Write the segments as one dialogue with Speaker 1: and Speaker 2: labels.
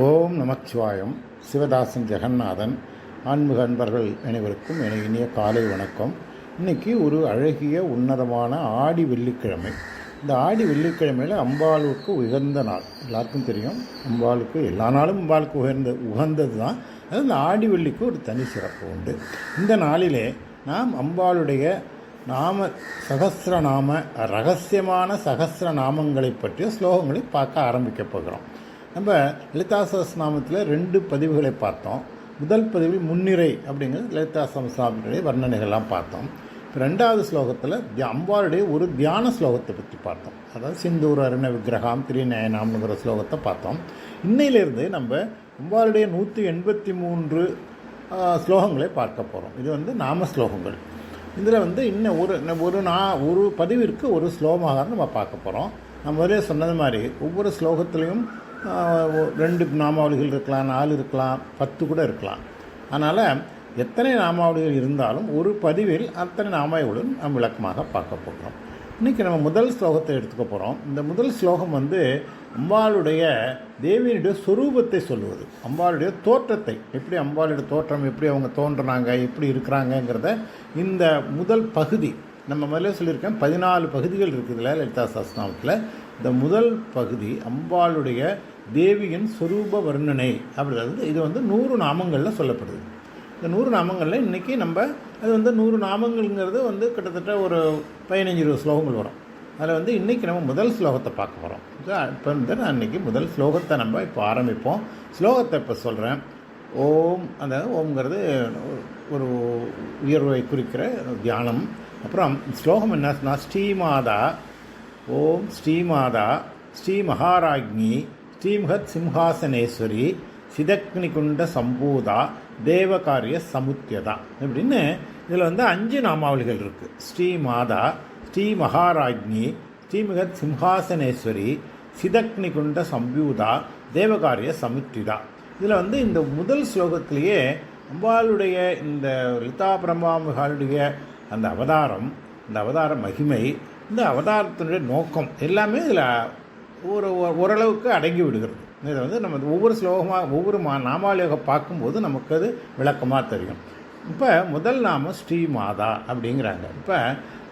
Speaker 1: ஓம் நமச்சிவாயம். சிவதாசன் ஜெகநாதன். ஆன்மீக அன்பர்கள் அனைவருக்கும் என இனிய காலை வணக்கம். இன்றைக்கி ஒரு அழகிய உன்னதமான ஆடி வெள்ளிக்கிழமை. இந்த ஆடி வெள்ளிக்கிழமையில் அம்பாளுக்கு உகந்த நாள். எல்லாருக்கும் தெரியும், அம்பாளுக்கு எல்லா நாளும் அம்பாளுக்கு உகந்தது தான். அது இந்த ஆடி வெள்ளிக்கு ஒரு தனி சிறப்பு உண்டு. இந்த நாளிலே நாம் அம்பாளுடைய சகஸ்ரநாம ரகசியமான சகஸ்ரநாமங்களை பற்றிய ஸ்லோகங்களை பார்க்க ஆரம்பிக்க போகிறோம். நம்ம லலிதா சகஸ்ரநாமத்தில் 2 பதிவுகளை பார்த்தோம். முதல் பதிவில் முன்னிறை அப்படிங்கிறது லலிதா சகஸ்ரநாமத்துடைய வர்ணனைகள்லாம் பார்த்தோம். இப்போ 2வது ஸ்லோகத்தில் அம்பாளுடைய ஒரு தியான ஸ்லோகத்தை பற்றி பார்த்தோம். அதாவது சிந்தூர் அருண விக்கிரகம் திரிநயனாம்ங்கிற ஸ்லோகத்தை பார்த்தோம். இன்னையிலேருந்து நம்ம அம்பாளுடைய 183 ஸ்லோகங்களை பார்க்க போகிறோம். இது நாம ஸ்லோகங்கள். இதில் இன்னும் ஒரு பதிவிற்கு ஒரு ஸ்லோகமாக நம்ம பார்க்க போகிறோம். நம்ம முதலே சொன்னது மாதிரி ஒவ்வொரு ஸ்லோகத்துலேயும் 2 நாமாவளிகள் இருக்கலாம், 4 இருக்கலாம், 10 கூட இருக்கலாம். அதனால் எத்தனை நாமாவளிகள் இருந்தாலும் ஒரு பதிவில் அத்தனை நாமாவளிகளும் நம்ம விளக்கமாக பார்க்க போகிறோம். இன்றைக்கி நம்ம முதல் ஸ்லோகத்தை எடுத்துக்க போகிறோம். இந்த முதல் ஸ்லோகம் அம்பாளுடைய தேவியினுடைய சொரூபத்தை சொல்லுவது, அம்பாளுடைய தோற்றத்தை, எப்படி அம்பாளுடைய தோற்றம், எப்படி அவங்க தோன்றினாங்க, எப்படி இருக்கிறாங்கங்கிறத இந்த முதல் பகுதி. நம்ம முதல்ல சொல்லியிருக்கேன் 14 பகுதிகள் இருக்குதுல்ல லலிதா சகஸ்ரநாமத்தில். இந்த முதல் பகுதி அம்பாளுடைய தேவியின் சொரூப வர்ணனை அப்படிங்கிறது. இது 100 நாமங்களில் சொல்லப்படுது. இந்த 100 நாமங்களில் இன்றைக்கி நம்ம அது 100 நாமங்கள்ங்கிறது கிட்டத்தட்ட ஒரு 15-20 ஸ்லோகங்கள் வரும். அதில் இன்றைக்கி நம்ம முதல் ஸ்லோகத்தை பார்க்க போகிறோம். இப்போ நான் இன்றைக்கி முதல் ஸ்லோகத்தை நம்ம இப்போ ஆரம்பிப்போம். ஸ்லோகத்தை இப்போ சொல்கிறேன். ஓம், அந்த ஓம்ங்கிறது ஒரு உயர்வை குறிக்கிற தியானம். அப்புறம் ஸ்லோகம் என்னன்னா, ஸ்ரீமாதா ஓம் ஸ்ரீமாதா ஸ்ரீ மகாராஜ்ஞி ஸ்ரீமஹத் சிம்ஹாசனேஸ்வரி சிதக்னிகுண்ட சம்பூதா தேவகாரிய சமுத்தியதா இப்படின்னு இதில் 5 நாமாவளிகள் இருக்குது. ஸ்ரீமாதா ஸ்ரீ மகாராஜ்ஞி ஸ்ரீமஹத் சிம்ஹாசனேஸ்வரி சிதக்னிகுண்ட சம்பூதா தேவகாரிய சமுத்தியதா. இதில் இந்த முதல் ஸ்லோகத்திலேயே அம்பாளுடைய இந்த லலிதா பிரம்மாளுடைய அந்த அவதாரம், இந்த அவதார மகிமை, இந்த அவதாரத்தினுடைய நோக்கம் எல்லாமே இதில் ஓரளவுக்கு அடங்கி விடுகிறது. இதை நம்ம ஒவ்வொரு ஸ்லோகமாக ஒவ்வொரு நாமாவளியாக பார்க்கும்போது நமக்கு அது விளக்கமாக தெரியும். இப்போ முதல் நாமம் ஸ்ரீ மாதா அப்படிங்கிறாங்க. இப்போ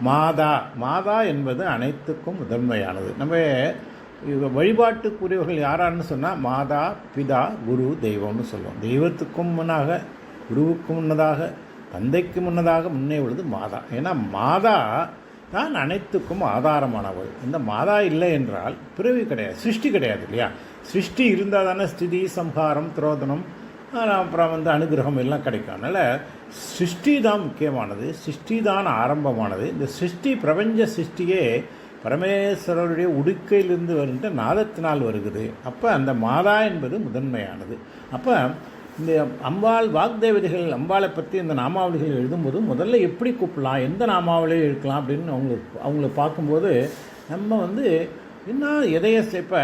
Speaker 1: மாதா என்பது அனைத்துக்கும் முதன்மையானது. நம்ம வழிபாட்டுக்குரியவர்கள் யாரான்னு சொன்னால் மாதா, பிதா, குரு, தெய்வம்னு சொல்லுவோம். தெய்வத்துக்கும் முன்னாக, குருவுக்கும் முன்னதாக, தந்தைக்கு முன்னதாக முன்னே உள்ளது மாதா. ஏன்னா மாதா தான் அனைத்துக்கும் ஆதாரமானவள். இந்த மாதா இல்லை என்றால் பிறவி கிடையாது, சிருஷ்டி கிடையாது இல்லையா? சிருஷ்டி இருந்தால் தானே ஸ்திதி, சம்ஹாரம், திரோதனம், அப்புறம் அனுகிரகம் எல்லாம் கிடைக்கும். அதனால் சிருஷ்டி தான் முக்கியமானது, சிருஷ்டி தான் ஆரம்பமானது. இந்த சிருஷ்டி, பிரபஞ்ச சிருஷ்டியே பரமேஸ்வரருடைய உடுக்கையிலிருந்து வருகின்ற நாதத்தினால் வருகிறது. அப்போ அந்த மாதா என்பது முதன்மையானது. அப்போ இந்த அம்பாள் வாக்தேவதைகள் அம்பாளை பற்றி இந்த நாமாவளிகள் எழுதும்போது முதல்ல எப்படி கூப்பிடலாம், எந்த நாமாவளியை எடுக்கலாம் அப்படின்னு அவங்கள பார்க்கும்போது நம்ம என்ன எதைய இப்போ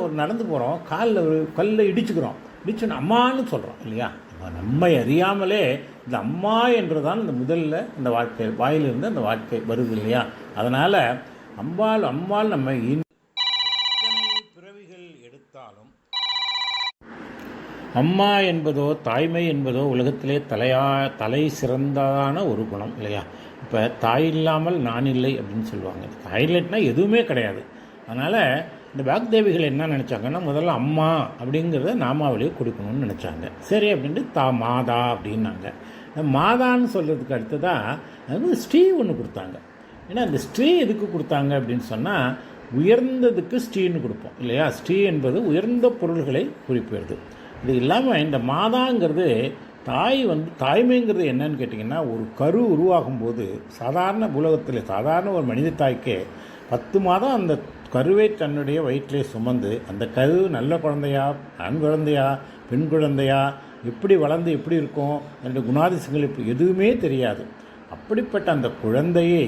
Speaker 1: ஒரு நடந்து போகிறோம், காலில் ஒரு கல்லை இடிச்சுன்னு அம்மான்னு சொல்கிறோம் இல்லையா? நம்மை அறியாமலே இந்த அம்மா என்று தான் இந்த முதல்ல இந்த வாழ்க்கை வாயிலிருந்து அந்த வாழ்க்கை வருது இல்லையா? அதனால் அம்பாள் நம்ம எத்தனை பிறவிகள் எடுத்தாலும் அம்மா என்பதோ தாய்மை என்பதோ உலகத்திலே தலை சிறந்ததான ஒரு குணம் இல்லையா? இப்போ தாய் இல்லாமல் நான் இல்லை அப்படின்னு சொல்லுவாங்க. தாய் இல்லைன்னா எதுவுமே கிடையாது. அதனால் இந்த வாக்தேவிகள் என்ன நினச்சாங்கன்னா, முதல்ல அம்மா அப்படிங்கிறத நாமாவளியை கொடுக்கணும்னு நினச்சாங்க. சரி அப்படின்ட்டு மாதா அப்படின்னாங்க. மாதான்னு சொல்கிறதுக்கு அடுத்ததாக ஸ்ரீ ஒன்று கொடுத்தாங்க. ஏன்னா அந்த ஸ்ரீ எதுக்கு கொடுத்தாங்க அப்படின்னு சொன்னால், உயர்ந்ததுக்கு ஸ்ரீன்னு கொடுப்போம் இல்லையா? ஸ்ரீ என்பது உயர்ந்த பொருள்களை குறிப்பிடுது. இது இல்லாமல் இந்த மாதாங்கிறது தாய்மைங்கிறது என்னன்னு கேட்டிங்கன்னா, ஒரு கரு உருவாகும்போது சாதாரண உலகத்தில் சாதாரண ஒரு மனித தாய்க்கே 10 மாதம் அந்த கருவை தன்னுடைய வயிற்றிலே சுமந்து அந்த கரு நல்ல குழந்தையா, ஆண் குழந்தையா, பெண் குழந்தையா, எப்படி வளர்ந்து எப்படி இருக்கும், அந்த குணாதிசயங்கள் இப்போ எதுவுமே தெரியாது. அப்படிப்பட்ட அந்த குழந்தையை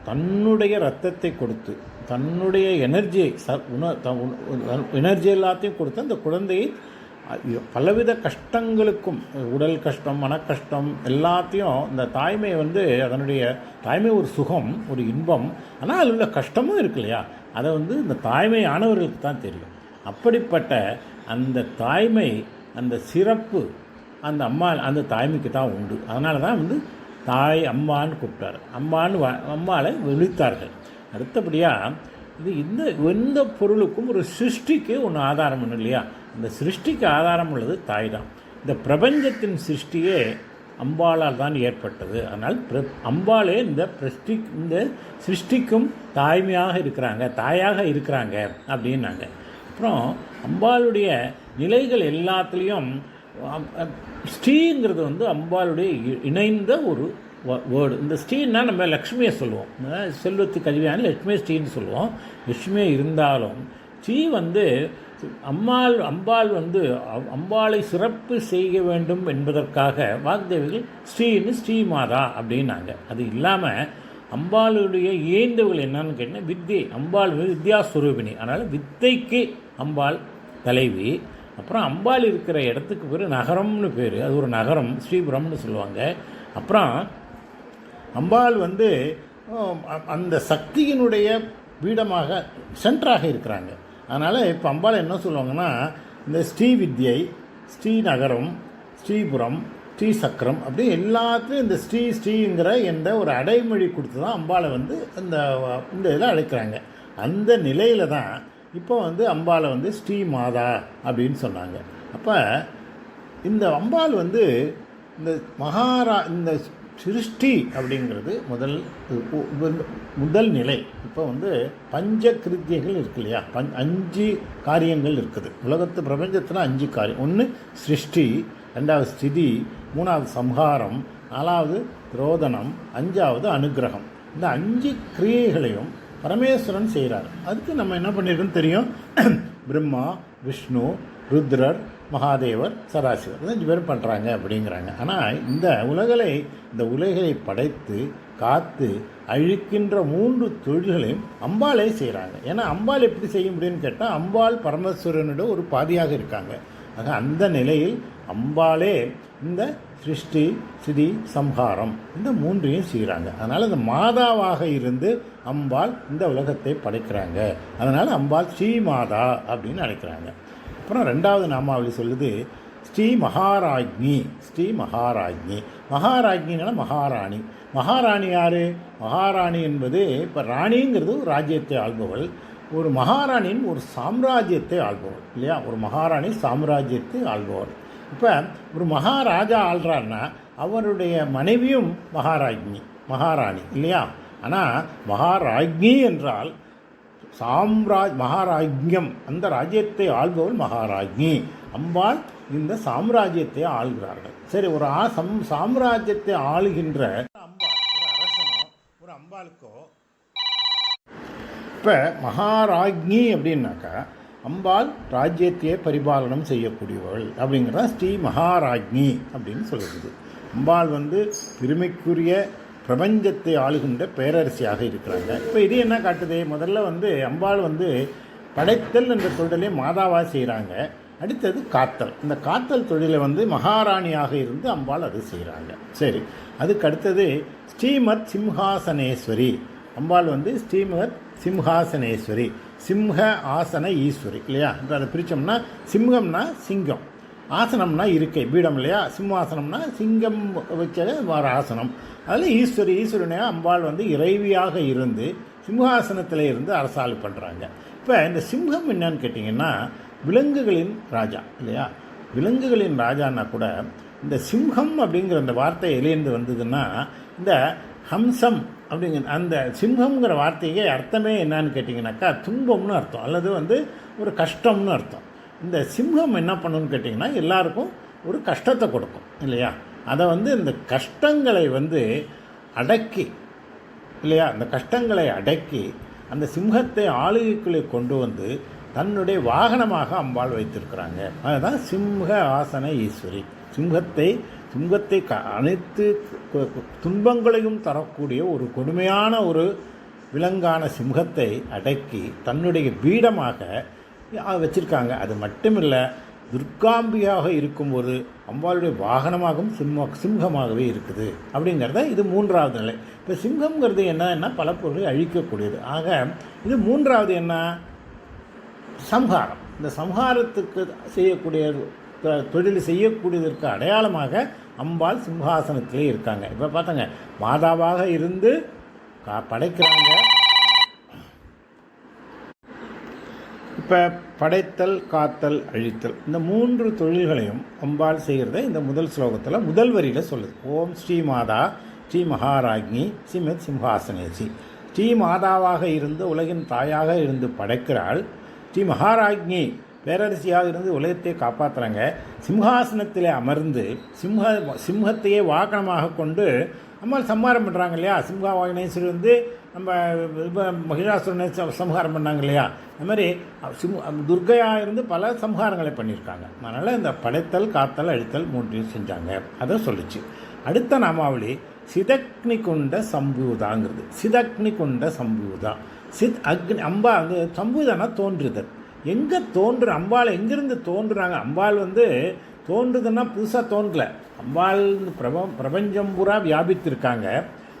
Speaker 1: தன்னுடைய இரத்தத்தை கொடுத்து, தன்னுடைய எனர்ஜியை எனர்ஜி எல்லாத்தையும் கொடுத்து அந்த குழந்தையை பலவித கஷ்டங்களுக்கும், உடல் கஷ்டம், மன கஷ்டம் எல்லாத்தையும் இந்த தாய்மை அதனுடைய தாய்மை ஒரு சுகம், ஒரு இன்பம். ஆனால் அதில் உள்ள கஷ்டமும் இருக்கு இல்லையா? அதை இந்த தாய்மை ஆனவர்களுக்கு தான் தெரியும். அப்படிப்பட்ட அந்த தாய்மை, அந்த சிறப்பு அந்த அம்மா அந்த தாய்மைக்கு தான் உண்டு. அதனால தான் வந்து தாய் அம்மான்னு கூப்பிட்டார். அம்மாவை விழித்தார்கள். அடுத்தபடியாக இது எந்த பொருளுக்கும் ஒரு சிருஷ்டிக்கு ஒன்று ஆதாரம் ஒன்று இல்லையா? இந்த சிருஷ்டிக்கு ஆதாரம் உள்ளது தாய் தான். இந்த பிரபஞ்சத்தின் சிருஷ்டியே அம்பாளால் தான் ஏற்பட்டது. அதனால் அம்பாளே இந்த சிருஷ்டிக்கும் தாய்மையாக இருக்கிறாங்க, தாயாக இருக்கிறாங்க அப்படின்னாங்க. அப்புறம் அம்பாளுடைய நிலைகள் எல்லாத்துலேயும் ஸ்ரீங்கிறது வந்து அம்பாளுடைய இணைந்த ஒரு வேர்டு. இந்த ஸ்ரீன்னா நம்ம லக்ஷ்மியை சொல்லுவோம், செல்வத்துக்கு கல்வியான லட்சுமி ஸ்ரீன்னு சொல்லுவோம். லட்சுமியை இருந்தாலும் ஸ்ரீ வந்து அம்பாள் வந்து அம்பாளை சிறப்பு செய்ய வேண்டும் என்பதற்காக வாக்தேவிகள் ஸ்ரீமாதா அப்படின்னாங்க. அது இல்லாமல் அம்பாளுடைய ஏந்தவர்கள் என்னன்னு கேட்டால் வித்தை. அம்பாள் வித்யாஸ்வரூபிணி, அதனால் வித்தைக்கு அம்பாள் தலைவி. அப்புறம் அம்பாள் இருக்கிற இடத்துக்கு பேர் நகரம்னு பேர். அது ஒரு நகரம், ஸ்ரீபுரம்னு சொல்லுவாங்க. அப்புறம் அம்பாள் வந்து அந்த சக்தியினுடைய பீடமாக சென்டராக இருக்கிறாங்க. அதனால் இப்போ அம்பாள் என்ன சொல்லுவாங்கன்னா, இந்த ஸ்ரீ வித்யை, ஸ்ரீநகரம், ஸ்ரீபுரம், ஸ்ரீசக்கரம் அப்படி எல்லாத்துலேயும் இந்த ஸ்ரீங்கிற என்ற ஒரு அடைமொழி கொடுத்து தான் அம்பாளை வந்து இந்த இதில் அழைக்கிறாங்க. அந்த நிலையில் தான் இப்போ வந்து அம்பாளை வந்து ஸ்ரீ மாதா அப்படின்னு சொன்னாங்க. அப்போ இந்த அம்பாள் வந்து இந்த சிருஷ்டி அப்படிங்கிறது முதல் நிலை. இப்போ வந்து பஞ்சகிருத்தியங்கள் இருக்கு இல்லையா? 5 காரியங்கள் இருக்குது உலகத்து பிரபஞ்சத்தில். 5 காரியம். 1 சிருஷ்டி, 2வது ஸ்திதி, 3வது சம்ஹாரம், 4வது திரோதனம், 5வது அனுகிரகம். இந்த 5 கிரியைகளையும் பரமேஸ்வரன் செய்கிறார். அதுக்கு நம்ம என்ன பண்ணியிருக்கோன்னு தெரியும். பிரம்மா, விஷ்ணு, ருத்ரர், மகாதேவர், சதாசிவர் 5 பேர் பண்ணுறாங்க அப்படிங்கிறாங்க. ஆனால் இந்த உலகளை படைத்து காத்து அழிக்கின்ற 3 தொழில்களையும் அம்பாளே செய்கிறாங்க. ஏன்னா அம்பாள் எப்படி செய்ய முடியும்னு கேட்டால், அம்பாள் பரமேஸ்வரனோட ஒரு பாதியாக இருக்காங்க. ஆக அந்த நிலையில் அம்பாளே இந்த சிருஷ்டி, ஸ்திதி, சம்ஹாரம் இந்த 3ஐயும் செய்கிறாங்க. அதனால் இந்த மாதாவாக இருந்து அம்பாள் இந்த உலகத்தை படைக்கிறாங்க. அதனால் அம்பாள் ஸ்ரீமாதா அப்படின்னு அழைக்கிறாங்க. அப்புறம் 2வது நாமாவளி சொல்லுது ஸ்ரீ மகாராஜ்ஞி. மகாராஜ்ஞினா மகாராணி. மகாராணி யார்? மகாராணி என்பது இப்போ ராணிங்கிறது ஒரு ராஜ்யத்தை ஆள்பவள். ஒரு மகாராணியின் ஒரு சாம்ராஜ்யத்தை ஆள்பவள் இல்லையா? ஒரு மகாராணி சாம்ராஜ்யத்தை ஆள்பவள். இப்போ ஒரு மகாராஜா ஆள்றாருன்னா அவருடைய மனைவியும் மகாராணி இல்லையா? ஆனால் மகாராஜ்ஞி என்றால் மகாராஜ்யம், அந்த ராஜ்யத்தை ஆள்பவள் மகாராஜ்ஞி. அம்பாள் இந்த சாம்ராஜ்யத்தை ஆள்கிறார்கள். சரி, ஒரு சாம்ராஜ்யத்தை ஆளுகின்ற அம்பாள் ஒரு அரசனோ ஒரு அம்பாளுக்கோ. இப்போ மகாராஜ்ஞி அப்படின்னாக்கா அம்பாள் ராஜ்யத்தையே பரிபாலனம் செய்யக்கூடியவள் அப்படிங்கிறத ஸ்ரீ மகாராஜ்ஞி அப்படின்னு சொல்லுது. அம்பாள் வந்து பெருமைக்குரிய பிரபஞ்சத்தை ஆளுகின்ற பேரரசியாக இருக்கிறாங்க. இப்போ இது என்ன காட்டுது? முதல்ல வந்து அம்பாள் வந்து படைத்தல் என்ற தொழிலை மாதாவாக செய்கிறாங்க. அடுத்தது காத்தல். இந்த காத்தல் தொழிலை வந்து மகாராணியாக இருந்து அம்பாள் அது செய்கிறாங்க. சரி, அதுக்கு அடுத்தது ஸ்ரீமத் சிம்ஹாசனேஸ்வரி. அம்பாள் வந்து ஸ்ரீமத் சிம்ஹாசனேஸ்வரி, சிம்ஹ ஆசன ஈஸ்வரி இல்லையா? அதை பிரித்தோம்னா சிம்ஹம்னா சிங்கம், ஆசனம்னா இருக்கை பீடம் இல்லையா? சிம்மாசனம்னா சிங்கம் வச்ச ஒரு ஆசனம். அதில் ஈஸ்வரனையா அம்பாள் வந்து இறைவியாக இருந்து சிம்ஹாசனத்தில் இருந்து அரசாளு பண்ணுறாங்க. இப்போ இந்த சிம்ஹம் என்னன்னு கேட்டிங்கன்னா விலங்குகளின் ராஜா இல்லையா? விலங்குகளின் ராஜான்னா கூட இந்த சிம்ஹம் அப்படிங்கிற அந்த வார்த்தை எலேந்து வந்ததுன்னா இந்த ஹம்சம் அப்படிங்கிற அந்த சிம்ஹம்ங்கிற வார்த்தைக்கு அர்த்தமே என்னன்னு கேட்டிங்கனாக்கா துன்பம்னு அர்த்தம், அல்லது வந்து ஒரு கஷ்டம்னு அர்த்தம். இந்த சிம்ஹம் என்ன பண்ணுன்னு கேட்டிங்கன்னா எல்லாருக்கும் ஒரு கஷ்டத்தை கொடுக்கும் இல்லையா? அதை வந்து இந்த கஷ்டங்களை வந்து அடக்கி இல்லையா? அந்த கஷ்டங்களை அடக்கி அந்த சிம்ஹத்தை ஆளுகைக்குள்ளே கொண்டு வந்து தன்னுடைய வாகனமாக அம்பாள் வைத்திருக்கிறாங்க. அதுதான் சிம்ஹ ஆசன ஈஸ்வரி. சிம்ஹத்தை அனைத்து துன்பங்களையும் தரக்கூடிய ஒரு கொடுமையான ஒரு விலங்கான சிம்ஹத்தை அடக்கி தன்னுடைய பீடமாக வச்சிருக்காங்க. அது மட்டுமில்லை, துர்காம்பியாக இருக்கும்போது அம்பாளுடைய வாகனமாகவும் சிம்ஹமாகவே இருக்குது அப்படிங்கிறத இது 3வது நிலை. இப்போ சிம்ஹம்ங்கிறது என்னன்னா பல பொருளை அழிக்கக்கூடியது. ஆக இது 3வது என்ன? சம்ஹாரம். இந்த சம்ஹாரத்துக்கு செய்யக்கூடிய தொழில் செய்யக்கூடியதற்கு அடையாளமாக அம்பாள் சிம்ஹாசனத்திலே இருக்காங்க. இப்போ பார்த்தாங்க, மாதாவாக இருந்து படைக்கிறாங்க. இப்போ படைத்தல், காத்தல், அழித்தல் இந்த 3 தொழில்களையும் அம்பாள் செய்கிறத இந்த முதல் ஸ்லோகத்தில் முதல் வரியில் சொல்லுது. ஓம் ஸ்ரீ மாதா ஸ்ரீ மகாராஜ்ஞி ஸ்ரீமத் சிம்ஹாசனேசி. ஸ்ரீ மாதாவாக இருந்து உலகின் தாயாக இருந்து படைக்கிறாள். ஸ்ரீ மகாராஜ்ஞி பேரரசியாக இருந்து உலகத்தை காப்பாற்றுறாங்க. சிம்ஹாசனத்திலே அமர்ந்து சிம்ஹத்தையே வாகனமாக கொண்டு அம்மாள் சம்ஹாரம் பண்ணுறாங்க இல்லையா. சிம்ஹா வாகனேஸ்வரி வந்து நம்ம மகிஷாசுரனை சம்ஹாரம் பண்ணாங்க இல்லையா. அது மாதிரி துர்கையாக இருந்து பல சம்ஹாரங்களை பண்ணியிருக்காங்க. அதனால் இந்த படைத்தல், காத்தல், அழித்தல் 3 செஞ்சாங்க. அதை சொல்லிச்சு. அடுத்த நாமாவளி சிதக்னி கொண்ட சம்பூதாங்கிறது. சிதக்னி கொண்ட சம்பூதா. சித் அக்னி. அம்பா வந்து சம்பூதானா தோன்றுதல். எங்கே தோன்று அம்பாள் எங்கேருந்து தோன்றுறாங்க? அம்பாள் வந்து தோன்றுதுன்னா புதுசாக தோன்றல. அம்பாள் பிரபஞ்சம் பூரா வியாபித்திருக்காங்க.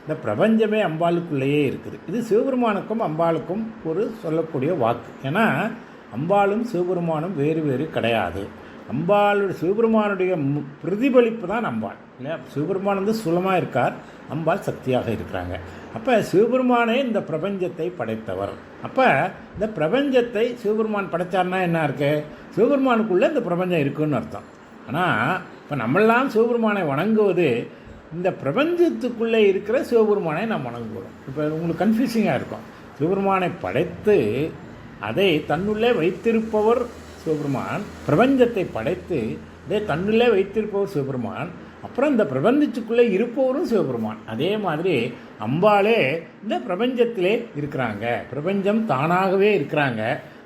Speaker 1: இந்த பிரபஞ்சமே அம்பாளுக்குள்ளேயே இருக்குது. இது சிவபெருமானுக்கும் அம்பாளுக்கும் ஒரு சொல்லக்கூடிய வாக்கு. ஏன்னா அம்பாளும் சிவபெருமானும் வேறு வேறு கிடையாது. சிவபெருமானுடைய பிரதிபலிப்பு தான் அம்பாள் இல்லையா. சிவபெருமான் வந்து சுலமாக இருக்கார், அம்பாள் சக்தியாக இருக்கிறாங்க. அப்போ சிவபெருமானே இந்த பிரபஞ்சத்தை படைத்தவர். அப்போ இந்த பிரபஞ்சத்தை சிவபெருமான் படைத்தார்னா என்ன இருக்கு? சிவபெருமானுக்குள்ளே இந்த பிரபஞ்சம் இருக்குன்னு அர்த்தம். ஆனால் இப்போ நம்மெல்லாம் சிவபெருமானை வணங்குவது இந்த பிரபஞ்சத்துக்குள்ளே இருக்கிற சிவபெருமானை நாம் வணங்குகிறோம். இப்போ உங்களுக்கு கன்ஃபியூசிங்காக இருக்கும். சிவபெருமானை படைத்து அதை தன்னுள்ளே வைத்திருப்பவர் சிவபெருமான். பிரபஞ்சத்தை படைத்து இதை தன்னுள்ளே வைத்திருப்பவர் சிவபெருமான். அப்புறம் இந்த பிரபஞ்சத்துக்குள்ளே இருப்பவரும் சிவபெருமான். அதே மாதிரி அம்பாளே இந்த பிரபஞ்சத்திலே இருக்கிறாங்க. பிரபஞ்சம் தானாகவே இருக்கிறாங்க.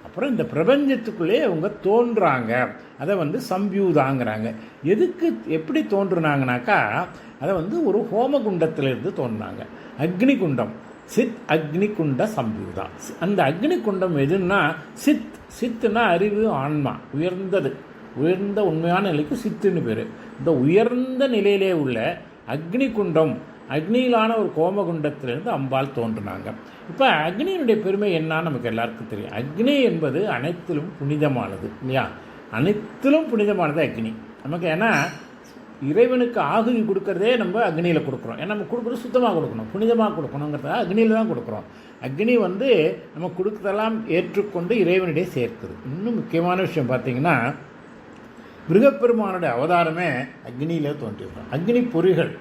Speaker 1: அப்புறம் இந்த பிரபஞ்சத்துக்குள்ளே அவங்க தோன்றுறாங்க. அதை வந்து சம்பியூதாங்கிறாங்க. எதுக்கு எப்படி தோன்றுனாங்கனாக்கா, அதை வந்து ஒரு ஹோமகுண்டத்திலிருந்து தோன்றினாங்க. அக்னி குண்டம், சித் அக்னி குண்ட சம்பியூதா. அந்த அக்னி குண்டம் எதுன்னா சித். சித்துனா அறிவு, ஆன்மா, உயர்ந்த உண்மையான நிலைக்கு சித்துன்னு பேர். இந்த உயர்ந்த நிலையிலே உள்ள அக்னி குண்டம், அக்னியிலான ஒரு கோமகுண்டத்திலிருந்து அம்பாள் தோன்றினாங்க. இப்போ அக்னியினுடைய பெருமை என்னன்னு நமக்கு எல்லாருக்கும் தெரியும். அக்னி என்பது அனைத்திலும் புனிதமானது இல்லையா. அனைத்திலும் புனிதமானது அக்னி நமக்கு. ஏன்னா இறைவனுக்கு ஆகுதி கொடுக்கறதே நம்ம அக்னியில் கொடுக்குறோம். ஏன்னா நம்ம கொடுக்குறது சுத்தமாக கொடுக்கணும், புனிதமாக கொடுக்கணுங்கிறத அக்னியில் தான் கொடுக்குறோம். அக்னி வந்து நம்ம கொடுக்கறதெல்லாம் ஏற்றுக்கொண்டு இறைவனிடையே சேர்க்குது. இன்னும் முக்கியமான விஷயம் பார்த்தீங்கன்னா, மிருகப்பெருமானுடைய அவதாரமே அக்னியிலே தோன்றியிருக்கோம். அக்னி பொறிகள்.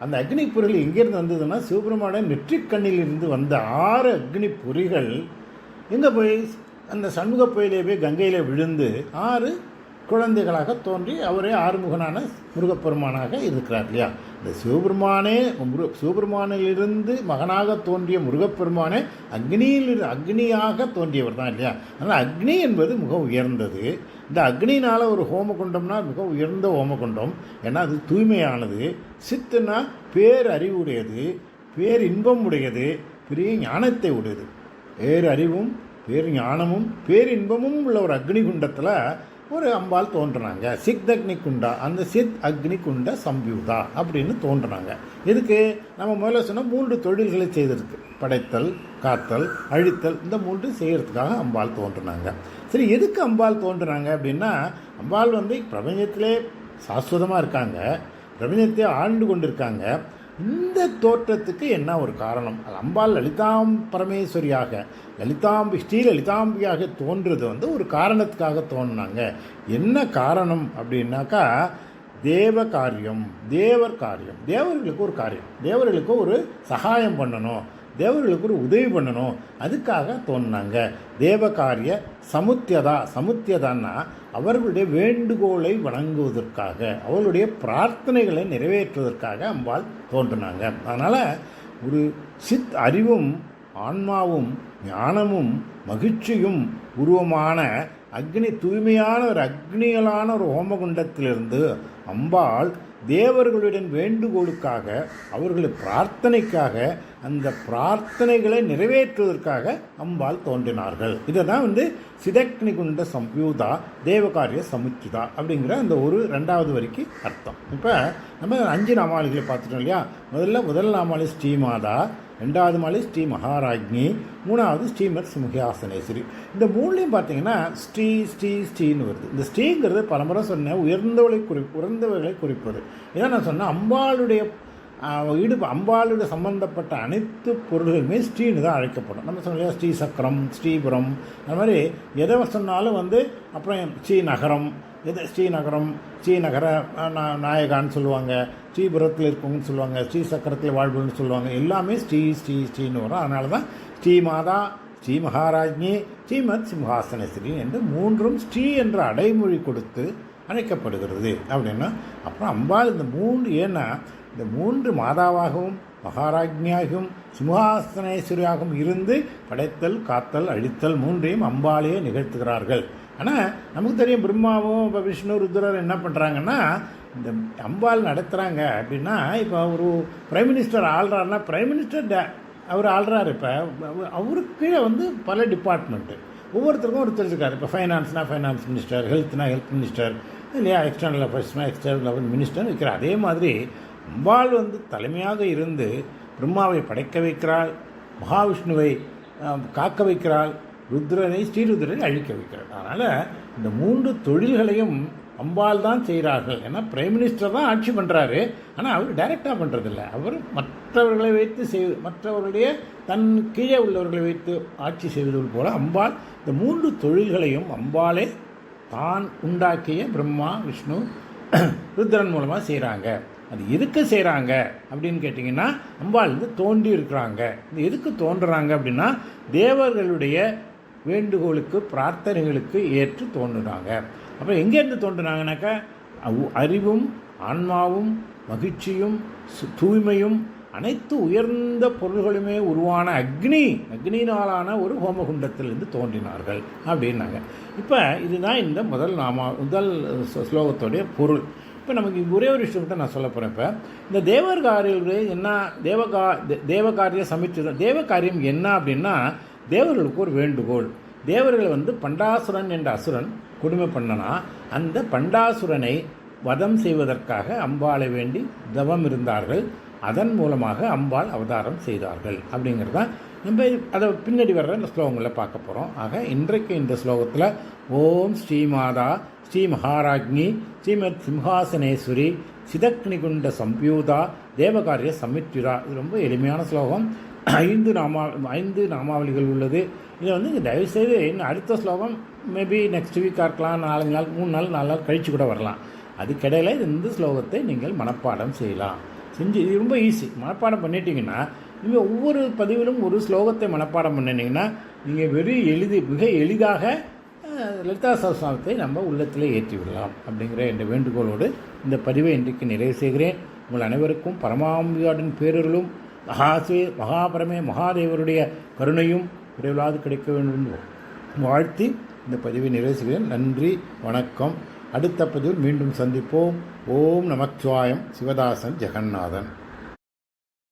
Speaker 1: அந்த அக்னி பொறிகள் எங்கேருந்து வந்ததுன்னா, சிவபெருமானுடைய நெற்றிக்கண்ணிலிருந்து வந்த 6 அக்னி பொறிகள் எங்கே போய் அந்த சண்முக புயலே போய் கங்கையில் விழுந்து 6 குழந்தைகளாக தோன்றி அவரே ஆறுமுகனான முருகப்பெருமானாக இருக்கிறார் இல்லையா. இந்த சிவபெருமானிலிருந்து மகனாக தோன்றிய முருகப்பெருமானே அக்னியாக தோன்றியவர் தான் இல்லையா. அதனால் அக்னி என்பது மிக உயர்ந்தது. இந்த அக்னினால் ஒரு ஹோமகுண்டம்னா மிக உயர்ந்த ஹோமகுண்டம். ஏன்னா அது தூய்மையானது. சித்துனா பேர் அறிவுடையது, பேர் இன்பம் உடையது, பெரிய ஞானத்தை உடையது. பேர் அறிவும் பேர் ஞானமும் பேர் இன்பமும் உள்ள ஒரு அக்னி குண்டத்தில் ஒரு அம்பாள் தோன்றுனாங்க. சித் அக்னி குண்டா. அந்த சித் அக்னி குண்ட சம்பியூதா அப்படின்னு தோன்றுனாங்க. இதுக்கு நம்ம முதல்ல சொன்ன 3 தொழில்களை செய்திருக்கு. படைத்தல், காத்தல், அழித்தல். இந்த 3 செய்கிறதுக்காக அம்பாள் தோன்றுனாங்க. சரி, எதுக்கு அம்பாள் தோன்றுனாங்க அப்படின்னா, அம்பாள் வந்து பிரபஞ்சத்திலே சாஸ்வதமாக இருக்காங்க, பிரபஞ்சத்தை ஆண்டு கொண்டு இருக்காங்க. இந்த தோற்றத்துக்கு என்ன ஒரு காரணம்? அம்பாள் லலிதாம் பரமேஸ்வரியாக ஸ்ரீ லலிதாம்பியாக தோன்றுறது வந்து ஒரு காரணத்துக்காக தோன்றினாங்க. என்ன காரணம் அப்படின்னாக்கா, தேவர் காரியம். தேவர்களுக்கு ஒரு காரியம், தேவர்களுக்கு ஒரு சகாயம் பண்ணணும், தேவர்களுக்கு ஒரு உதவி பண்ணணும், அதுக்காக தோன்றினாங்க. தேவகாரிய சமுத்தியதான்னா அவர்களுடைய வேண்டுகோளை வணங்குவதற்காக, அவர்களுடைய பிரார்த்தனைகளை நிறைவேற்றுவதற்காக அம்பாள் தோன்றினாங்க. அதனால் ஒரு சித் அறிவும் ஆன்மாவும் ஞானமும் மகிழ்ச்சியும் உருவமான அக்னி, தூய்மையான ஒரு அக்னிகளான ஒரு ஹோமகுண்டத்திலிருந்து அம்பாள் தேவர்களுடன் வேண்டுகோளுக்காக, அவர்களுடைய பிரார்த்தனைக்காக, அந்த பிரார்த்தனைகளை நிறைவேற்றுவதற்காக அம்பாள் தோன்றினார்கள். இதை தான் வந்து சிதக்னி குண்ட சம்பியூதா தேவகாரிய சமுச்சிதா அப்படிங்கிற அந்த ஒரு 2வது வரிக்கு அர்த்தம். இப்போ நம்ம 5 நாமாவளிகளை பார்த்துட்டோம் இல்லையா. முதல் நாமாவளி ஸ்ரீமாதா, ரெண்டாவது மாலை ஸ்ரீ மகாராஜ்ஞி, மூணாவது ஸ்ரீமத் சிம்ஹாசனேஸ்வரி. இந்த மூணுலையும் பார்த்தீங்கன்னா ஸ்ரீ ஸ்ரீ ஸ்ரீன்னு வருது. இந்த ஸ்ரீங்கிறது பலமுறை சொன்னேன், உயர்ந்தவர்களை குறிப்பது. இதான் நான் சொன்னேன், அம்பாளுடைய அம்பாளுடைய சம்பந்தப்பட்ட அனைத்து பொருள்களுமே ஸ்ரீன்னு தான் அழைக்கப்படும். நம்ம சொன்ன ஸ்ரீ சக்கரம், ஸ்ரீபுரம், அந்த மாதிரி எதை சொன்னாலும் அப்புறம் ஸ்ரீநகரம், ஸ்ரீநகரம், ஸ்ரீநகர நாயகான்னு சொல்லுவாங்க, ஸ்ரீபுரத்தில் இருக்கவங்கன்னு சொல்லுவாங்க, ஸ்ரீ சக்கரத்தில் வாழ்வுன்னு சொல்லுவாங்க. எல்லாமே ஸ்ரீ ஸ்ரீ ஸ்ரீன்னு வரும். அதனால தான் ஸ்ரீ மாதா, ஸ்ரீ மகாராஜ்ஞி, ஸ்ரீமத் சிம்ஹாசனேஸ்வரி என்று மூன்றும் ஸ்ரீ என்ற அடைமொழி கொடுத்து அழைக்கப்படுகிறது அப்படின்னா. அப்புறம் அம்பாள் இந்த மூன்று, ஏன்னா இந்த மூன்று மாதாவாகவும் மகாராஜ்ஞியாகவும் சிம்ஹாசனேஸ்வரியாகவும் இருந்து படைத்தல், காத்தல், அழித்தல் மூன்றையும் அம்பாலேயே நிகழ்த்துகிறார்கள். ஆனால் நமக்கு தெரியும், பிரம்மாவும் இப்போ விஷ்ணு, ருத்ரர் என்ன பண்ணுறாங்கன்னா இந்த அம்பாள் நடத்துகிறாங்க அப்படின்னா, இப்போ ஒரு பிரைம் மினிஸ்டர் ஆள்றாருன்னா பிரைம் மினிஸ்டர் அவர் ஆள்றாரு. இப்போ அவருக்கு பல டிபார்ட்மெண்ட்டு, ஒவ்வொருத்தருக்கும் ஒருத்தர் இருக்கார். இப்போ ஃபைனான்ஸ்னால் ஃபைனான்ஸ் மினிஸ்டர், ஹெல்த்னா ஹெல்த் மினிஸ்டர், இல்லையா, எக்ஸ்டர்னல் அஃபேர்ஸ்னால் எக்ஸ்டர்னல் அஃபேர்ஸ் மினிஸ்டர் இருக்கிறார். அதே மாதிரி அம்பாள் தலைமையாக இருந்து பிரம்மாவை படைக்க வைக்கிறாள், மகாவிஷ்ணுவை காக்க வைக்கிறாள், ருத்ரனை, ஸ்ரீருத்ரனை அழிக்க வைக்கிறாள். அதனால் இந்த மூன்று தொழில்களையும் அம்பாள் தான் செய்கிறார்கள். ஏன்னா பிரைம் மினிஸ்டர் தான் ஆட்சி பண்ணுறாரு, ஆனால் அவர் டைரெக்டாக பண்ணுறதில்ல. அவர் மற்றவர்களை வைத்து மற்றவர்களுடைய தன் கீழே உள்ளவர்களை வைத்து ஆட்சி செய்வது போல அம்பாள் இந்த மூன்று தொழில்களையும் அம்பாளே தான் உண்டாக்கிய பிரம்மா, விஷ்ணு, ருத்ரன் மூலமாக செய்கிறாங்க. அது எதுக்கு செய்கிறாங்க அப்படின்னு கேட்டிங்கன்னா, அம்பாள் தோன்றி இருக்கிறாங்க. இது எதுக்கு தோன்றுறாங்க அப்படின்னா, தேவர்களுடைய வேண்டுகோளுக்கு, பிரார்த்தனைகளுக்கு ஏற்று தோன்றுறாங்க. அப்போ எங்கேருந்து தோன்றுனாங்கனாக்கா, அறிவும் ஆன்மாவும் மகிழ்ச்சியும் தூய்மையும் அனைத்து உயர்ந்த பொருள்களுமே உருவான அக்னியினாலான ஒரு ஹோமகுண்டத்திலிருந்து தோன்றினார்கள் அப்படின்னாங்க. இப்போ இதுதான் இந்த முதல் ஸ்லோகத்துடைய பொருள். இப்போ நமக்கு ஒரே ஒரு விஷயத்தை நான் சொல்ல போகிறேன். இப்போ இந்த தேவகாரியர்கள் என்ன, தேவகாரிய சமித்திரம், தேவகாரியம் என்ன அப்படின்னா, தேவர்களுக்கு ஒரு வேண்டுகோள். தேவர்கள் பண்டாசுரன் என்ற அசுரன் கொடுமை பண்ணனா, அந்த பண்டாசுரனை வதம் செய்வதற்காக அம்பாளை வேண்டி தவம் இருந்தார்கள். அதன் மூலமாக அம்பாள் அவதாரம் செய்தார்கள் அப்படிங்கிறது தான் நம்ம அதை பின்னாடி வர்ற இந்த ஸ்லோகங்களில் பார்க்க போகிறோம். ஆக இன்றைக்கு இந்த ஸ்லோகத்தில் ஓம் ஸ்ரீமாதா, ஸ்ரீ மகாராஜ்ஞி, ஸ்ரீமத் சிம்ஹாசனேஸ்வரி, சிதக்னிகுண்ட சம்பியூதா, தேவகாரிய சமித்யுரா. இது ரொம்ப எளிமையான ஸ்லோகம். 5 நாமாவளிகள் உள்ளது. இதை தயவுசெய்து இன்னும் அடுத்த ஸ்லோகம் மேபி நெக்ஸ்ட் வீக்காக இருக்கலாம், 4 நாள் 3 நாள் 4 நாள் கழித்து கூட வரலாம். அதுக்கிடையில் இந்த ஸ்லோகத்தை நீங்கள் மனப்பாடம் செய்யலாம். இது ரொம்ப ஈஸி. மனப்பாடம் பண்ணிட்டீங்கன்னா, நீங்கள் ஒவ்வொரு பதிவிலும் ஒரு ஸ்லோகத்தை மனப்பாடம் பண்ணினீங்கன்னா நீங்கள் மிக எளிதாக லலிதா சஹஸ்ரநாமத்தை நம்ம உள்ளத்தில் ஏற்றி விடலாம் அப்படிங்கிற என்ற வேண்டுகோளோடு இந்த பதிவை இன்றைக்கு நிறைவு செய்கிறேன். உங்கள் அனைவருக்கும் பரமாம்பிகாவின் பேரருளும் மகாபரமே மகாதேவருடைய கருணையும் விரைவிலாது கிடைக்க வேண்டும் வாழ்த்தி இந்த பதிவை நிறைவு செய்கிறேன். நன்றி, வணக்கம். அடுத்த பதிவில் மீண்டும் சந்திப்போம். ஓம் நமச்சிவாயம். சிவதாசன், ஜெகநாதன்.